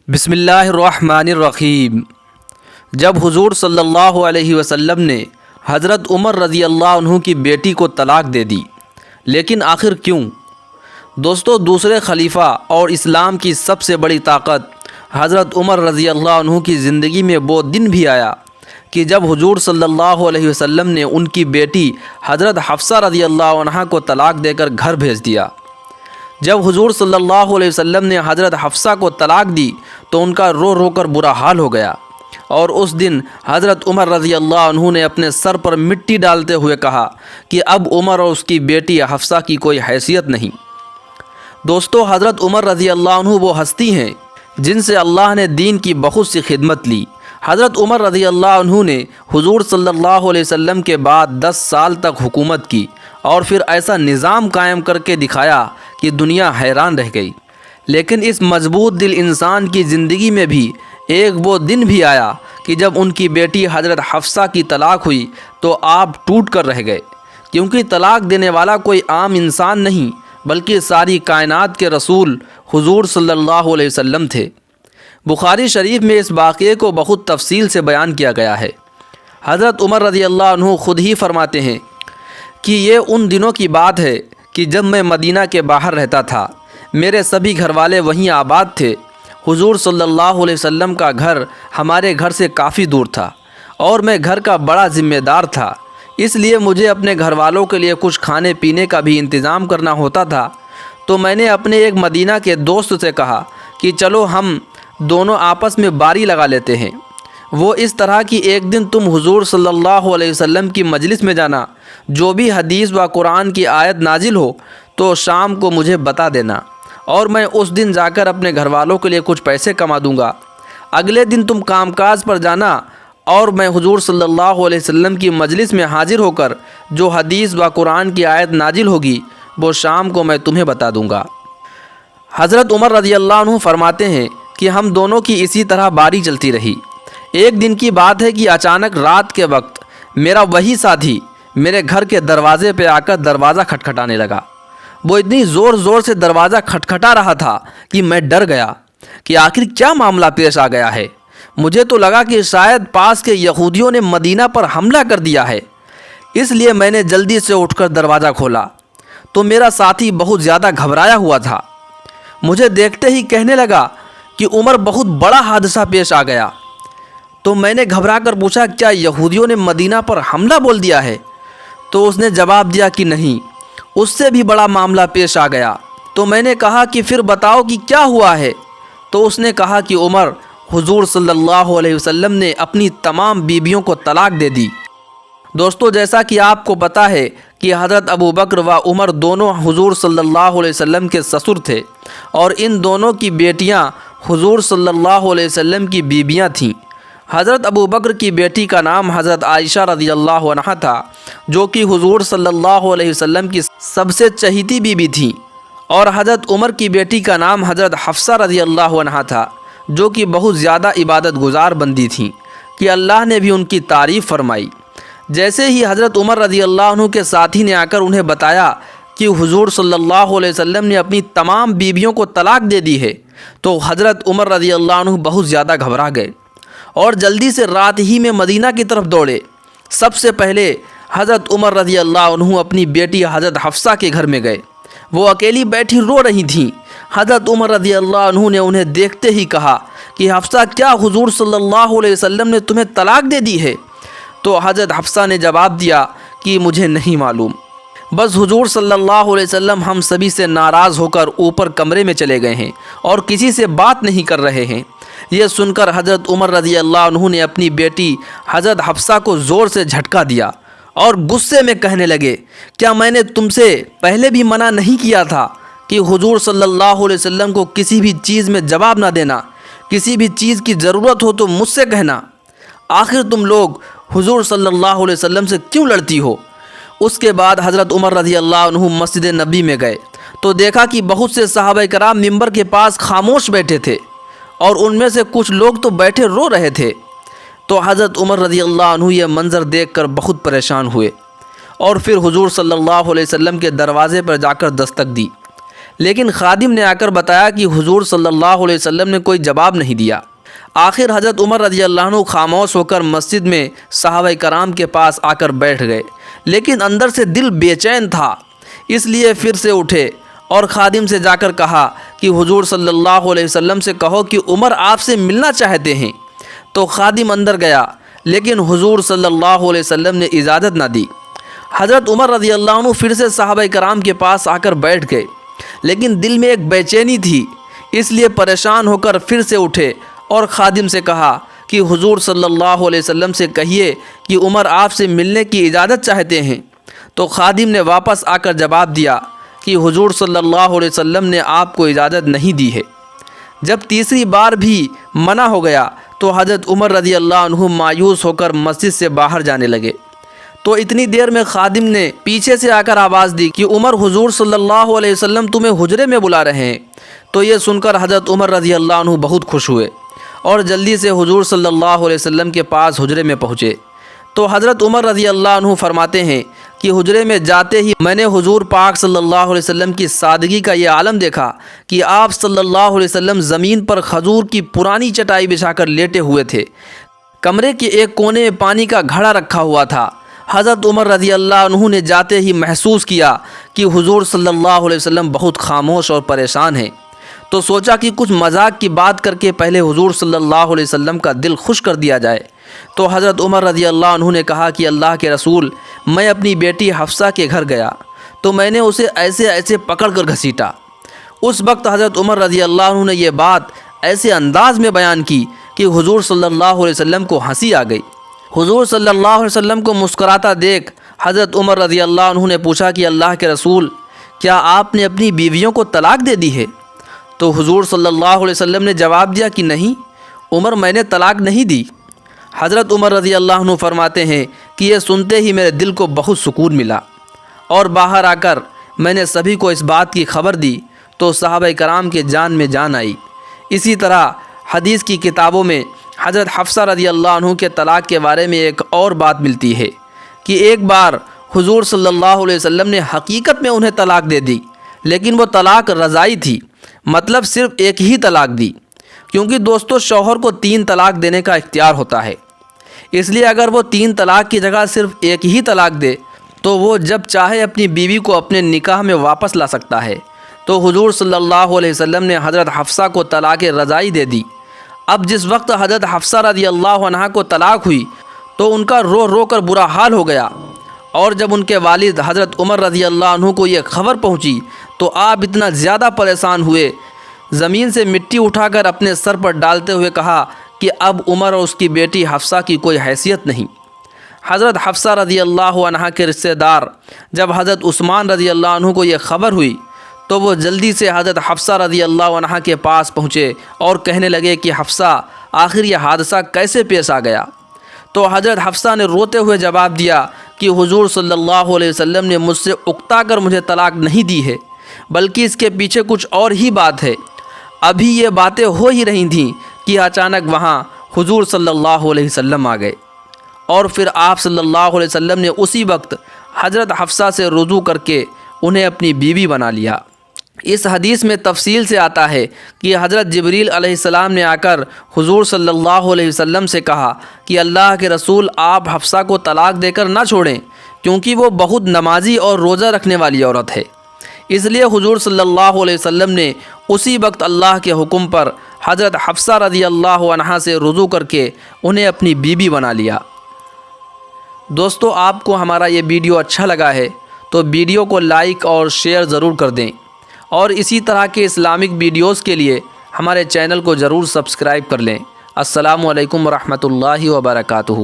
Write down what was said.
بسم اللہ الرحمن الرحیم۔ جب حضور صلی اللہ علیہ وسلم نے حضرت عمر رضی اللہ عنہ کی بیٹی کو طلاق دے دی، لیکن آخر کیوں؟ دوستو، دوسرے خلیفہ اور اسلام کی سب سے بڑی طاقت حضرت عمر رضی اللہ عنہ کی زندگی میں وہ دن بھی آیا کہ جب حضور صلی اللہ علیہ وسلم نے ان کی بیٹی حضرت حفصہ رضی اللہ عنہ کو طلاق دے کر گھر بھیج دیا۔ جب حضور صلی اللہ علیہ وسلم نے حضرت حفصہ کو طلاق دی تو ان کا رو رو کر برا حال ہو گیا، اور اس دن حضرت عمر رضی اللہ عنہ نے اپنے سر پر مٹی ڈالتے ہوئے کہا کہ اب عمر اور اس کی بیٹی حفصہ کی کوئی حیثیت نہیں۔ دوستو، حضرت عمر رضی اللہ عنہ وہ ہستی ہیں جن سے اللہ نے دین کی بہت سی خدمت لی۔ حضرت عمر رضی اللہ عنہ نے حضور صلی اللہ علیہ وسلم کے بعد 10 سال تک حکومت کی، اور پھر ایسا نظام قائم کر کے دکھایا کہ دنیا حیران رہ گئی۔ لیکن اس مضبوط دل انسان کی زندگی میں بھی ایک وہ دن بھی آیا کہ جب ان کی بیٹی حضرت حفصہ کی طلاق ہوئی تو آپ ٹوٹ کر رہ گئے، کیونکہ طلاق دینے والا کوئی عام انسان نہیں بلکہ ساری کائنات کے رسول حضور صلی اللہ علیہ وسلم تھے۔ بخاری شریف میں اس واقعے کو بہت تفصیل سے بیان کیا گیا ہے۔ حضرت عمر رضی اللہ عنہ خود ہی فرماتے ہیں کہ یہ ان دنوں کی بات ہے کہ جب میں مدینہ کے باہر رہتا تھا، میرے سبھی گھر والے وہیں آباد تھے۔ حضور صلی اللہ علیہ وسلم کا گھر ہمارے گھر سے کافی دور تھا، اور میں گھر کا بڑا ذمہ دار تھا، اس لیے مجھے اپنے گھر والوں کے لیے کچھ کھانے پینے کا بھی انتظام کرنا ہوتا تھا۔ تو میں نے اپنے ایک مدینہ کے دوست سے کہا کہ چلو ہم دونوں آپس میں باری لگا لیتے ہیں۔ وہ اس طرح کہ ایک دن تم حضور صلی اللہ علیہ وسلم کی مجلس میں جانا، جو بھی حدیث و قرآن کی آیت نازل ہو تو شام کو مجھے بتا دینا، اور میں اس دن جا کر اپنے گھر والوں کے لیے کچھ پیسے کما دوں گا۔ اگلے دن تم کام کاج پر جانا، اور میں حضور صلی اللہ علیہ وسلم کی مجلس میں حاضر ہو کر جو حدیث و قرآن کی آیت نازل ہوگی وہ شام کو میں تمہیں بتا دوں گا۔ حضرت عمر رضی اللہ عنہ فرماتے ہیں کہ ہم دونوں کی اسی طرح باری چلتی رہی۔ ایک دن کی بات ہے کہ اچانک رات کے وقت میرا وہی ساتھی میرے گھر کے دروازے پہ آ کر دروازہ کھٹکھٹانے لگا۔ وہ اتنی زور زور سے دروازہ کھٹکھٹا رہا تھا کہ میں ڈر گیا کہ آخر کیا معاملہ پیش آ گیا ہے۔ مجھے تو لگا کہ شاید پاس کے یہودیوں نے مدینہ پر حملہ کر دیا ہے، اس لیے میں نے جلدی سے اٹھ کر دروازہ کھولا تو میرا ساتھی بہت زیادہ گھبرایا ہوا تھا۔ مجھے دیکھتے ہی کہنے لگا کہ عمر، بہت بڑا حادثہ پیش آ گیا۔ تو میں نے گھبرا کر پوچھا، کیا یہودیوں نے مدینہ پر حملہ بول دیا ہے؟ تو اس نے جواب دیا کہ نہیں، اس سے بھی بڑا معاملہ پیش آ گیا۔ تو میں نے کہا کہ پھر بتاؤ کہ کیا ہوا ہے؟ تو اس نے کہا کہ عمر، حضور صلی اللہ علیہ وسلم نے اپنی تمام بیویوں کو طلاق دے دی۔ دوستو، جیسا کہ آپ کو پتہ ہے کہ حضرت ابوبکر و عمر دونوں حضور صلی اللہ علیہ وسلم کے سسر تھے، اور ان دونوں کی بیٹیاں حضور صلی اللہ علیہ وسلم کی بیویاں تھیں۔ حضرت ابوبکر کی بیٹی کا نام حضرت عائشہ رضی اللہ عنہا تھا، جو کہ حضور صلی اللہ علیہ وسلم کی سب سے چہیتی بیوی تھیں، اور حضرت عمر کی بیٹی کا نام حضرت حفصہ رضی اللہ عنہا تھا، جو کہ بہت زیادہ عبادت گزار بندی تھیں کہ اللہ نے بھی ان کی تعریف فرمائی۔ جیسے ہی حضرت عمر رضی اللہ عنہ کے ساتھی نے آ کر انہیں بتایا کہ حضور صلی اللہ علیہ وسلم نے اپنی تمام بیویوں کو طلاق دے دی ہے، تو حضرت عمر رضی اللہ عنہ بہت زیادہ گھبرا گئے اور جلدی سے رات ہی میں مدینہ کی طرف دوڑے۔ سب سے پہلے حضرت عمر رضی اللہ عنہ اپنی بیٹی حضرت حفصہ کے گھر میں گئے۔ وہ اکیلی بیٹھی رو رہی تھیں۔ حضرت عمر رضی اللہ عنہ نے انہیں دیکھتے ہی کہا کہ حفصہ، کیا حضور صلی اللہ علیہ وسلم نے تمہیں طلاق دے دی ہے؟ تو حضرت حفصہ نے جواب دیا کہ مجھے نہیں معلوم، بس حضور صلی اللہ علیہ وسلم ہم سبھی سے ناراض ہو کر اوپر کمرے میں چلے گئے ہیں اور کسی سے بات نہیں کر رہے ہیں۔ یہ سن کر حضرت عمر رضی اللہ عنہ نے اپنی بیٹی حضرت حفصہ کو زور سے جھٹکا دیا اور غصے میں کہنے لگے، کیا میں نے تم سے پہلے بھی منع نہیں کیا تھا کہ حضور صلی اللہ علیہ وسلم کو کسی بھی چیز میں جواب نہ دینا؟ کسی بھی چیز کی ضرورت ہو تو مجھ سے کہنا۔ آخر تم لوگ حضور صلی اللہ علیہ وسلم سے کیوں لڑتی ہو؟ اس کے بعد حضرت عمر رضی اللہ عنہ مسجد نبی میں گئے تو دیکھا کہ بہت سے صحابہ کرام ممبر کے پاس خاموش بیٹھے تھے، اور ان میں سے کچھ لوگ تو بیٹھے رو رہے تھے۔ تو حضرت عمر رضی اللہ عنہ یہ منظر دیکھ کر بہت پریشان ہوئے، اور پھر حضور صلی اللہ علیہ وسلم کے دروازے پر جا کر دستک دی، لیکن خادم نے آ کر بتایا کہ حضور صلی اللہ علیہ وسلم نے کوئی جواب نہیں دیا۔ آخر حضرت عمر رضی اللہ عنہ خاموش ہو کر مسجد میں صحابہ کرام کے پاس آ کر بیٹھ گئے، لیکن اندر سے دل بے چین تھا، اس لیے پھر سے اٹھے اور خادم سے جا کر کہا کہ حضور صلی اللہ علیہ وسلم سے کہو کہ عمر آپ سے ملنا چاہتے ہیں۔ تو خادم اندر گیا، لیکن حضور صلی اللہ علیہ وسلم نے اجازت نہ دی۔ حضرت عمر رضی اللہ عنہ پھر سے صحابہ کرام کے پاس آ کر بیٹھ گئے، لیکن دل میں ایک بے چینی تھی، اس لیے پریشان ہو کر پھر سے اٹھے اور خادم سے کہا کہ حضور صلی اللہ علیہ وسلم سے کہیے کہ عمر آپ سے ملنے کی اجازت چاہتے ہیں۔ تو خادم نے واپس آ کر جواب دیا کہ حضور صلی اللہ علیہ وسلم نے آپ کو اجازت نہیں دی ہے۔ جب تیسری بار بھی منع ہو گیا تو حضرت عمر رضی اللہ عنہ مایوس ہو کر مسجد سے باہر جانے لگے۔ تو اتنی دیر میں خادم نے پیچھے سے آ کر آواز دی کہ عمر حضور صلی اللہ علیہ وسلم تمہیں حجرے میں بلا رہے ہیں۔ تو یہ سن کر حضرت عمر رضی اللہ عنہ بہت خوش ہوئے اور جلدی سے حضور صلی اللہ علیہ وسلم کے پاس حجرے میں پہنچے۔ تو حضرت عمر رضی اللہ عنہ فرماتے ہیں کہ حجرے میں جاتے ہی میں نے حضور پاک صلی اللہ علیہ وسلم کی سادگی کا یہ عالم دیکھا کہ آپ صلی اللہ علیہ وسلم زمین پر کھجور کی پرانی چٹائی بچھا کر لیٹے ہوئے تھے۔ کمرے کے ایک کونے میں پانی کا گھڑا رکھا ہوا تھا۔ حضرت عمر رضی اللہ عنہ نے جاتے ہی محسوس کیا کہ حضور صلی اللہ علیہ وسلم بہت خاموش اور پریشان ہیں، تو سوچا کہ کچھ مذاق کی بات کر کے پہلے حضور صلی اللہ علیہ وسلم کا دل خوش کر دیا جائے۔ تو حضرت عمر رضی اللہ عنہ نے کہا کہ اللہ کے رسول، میں اپنی بیٹی حفصہ کے گھر گیا تو میں نے اسے ایسے ایسے پکڑ کر گھسیٹا۔ اس وقت حضرت عمر رضی اللہ عنہ نے یہ بات ایسے انداز میں بیان کی کہ حضور صلی اللہ علیہ وسلم کو ہنسی آ گئی۔ حضور صلی اللہ علیہ وسلم کو مسکراتا دیکھ حضرت عمر رضی اللہ عنہ نے پوچھا کہ اللہ کے رسول، کیا آپ نے اپنی بیویوں کو طلاق دے دی ہے؟ تو حضور صلی اللہ علیہ وسلم نے جواب دیا کہ نہیں عمر، میں نے طلاق نہیں دی۔ حضرت عمر رضی اللہ عنہ فرماتے ہیں کہ یہ سنتے ہی میرے دل کو بہت سکون ملا، اور باہر آ کر میں نے سبھی کو اس بات کی خبر دی تو صحابہ کرام کے جان میں جان آئی۔ اسی طرح حدیث کی کتابوں میں حضرت حفصہ رضی اللہ عنہ کے طلاق کے بارے میں ایک اور بات ملتی ہے کہ ایک بار حضور صلی اللہ علیہ وسلم نے حقیقت میں انہیں طلاق دے دی، لیکن وہ طلاق رضائی تھی، مطلب صرف ایک ہی طلاق دی، کیونکہ دوستو شوہر کو 3 طلاق دینے کا اختیار ہوتا ہے، اس لیے اگر وہ 3 طلاق کی جگہ صرف ایک ہی طلاق دے تو وہ جب چاہے اپنی بیوی کو اپنے نکاح میں واپس لا سکتا ہے۔ تو حضور صلی اللہ علیہ وسلم نے حضرت حفصہ کو طلاق رضائی دے دی۔ اب جس وقت حضرت حفصہ رضی اللہ عنہا کو طلاق ہوئی تو ان کا رو رو کر برا حال ہو گیا، اور جب ان کے والد حضرت عمر رضی اللہ عنہ کو یہ خبر پہنچی تو آپ اتنا زیادہ پریشان ہوئے، زمین سے مٹی اٹھا کر اپنے سر پر ڈالتے ہوئے کہا کہ اب عمر اور اس کی بیٹی حفصہ کی کوئی حیثیت نہیں۔ حضرت حفصہ رضی اللہ عنہا کے رشتہ دار جب حضرت عثمان رضی اللہ عنہ کو یہ خبر ہوئی تو وہ جلدی سے حضرت حفصہ رضی اللہ عنہا کے پاس پہنچے اور کہنے لگے کہ حفصہ، آخر یہ حادثہ کیسے پیش آ گیا؟ تو حضرت حفصہ نے روتے ہوئے جواب دیا کہ حضور صلی اللہ علیہ وسلم نے مجھ سے اکتا کر مجھے طلاق نہیں دی ہے، بلکہ اس کے پیچھے کچھ اور ہی بات ہے۔ ابھی یہ باتیں ہو ہی رہی تھیں کہ اچانک وہاں حضور صلی اللہ علیہ وسلم آ گئے، اور پھر آپ صلی اللہ علیہ وسلم نے اسی وقت حضرت حفصہ سے رجوع کر کے انہیں اپنی بیوی بنا لیا۔ اس حدیث میں تفصیل سے آتا ہے کہ حضرت جبریل علیہ السلام نے آ کر حضور صلی اللہ علیہ وسلم سے کہا کہ اللہ کے رسول، آپ حفصہ کو طلاق دے کر نہ چھوڑیں، کیونکہ وہ بہت نمازی اور روزہ رکھنے والی عورت ہے۔ اس لیے حضور صلی اللہ علیہ وسلم نے اسی وقت اللہ کے حکم پر حضرت حفصہ رضی اللہ عنہا سے رجوع کر کے انہیں اپنی بیوی بنا لیا۔ دوستو، آپ کو ہمارا یہ ویڈیو اچھا لگا ہے تو ویڈیو کو لائک اور شیئر ضرور کر دیں، اور اسی طرح کے اسلامک ویڈیوز کے لیے ہمارے چینل کو ضرور سبسکرائب کر لیں۔ السلام علیکم ورحمۃ اللہ وبرکاتہ۔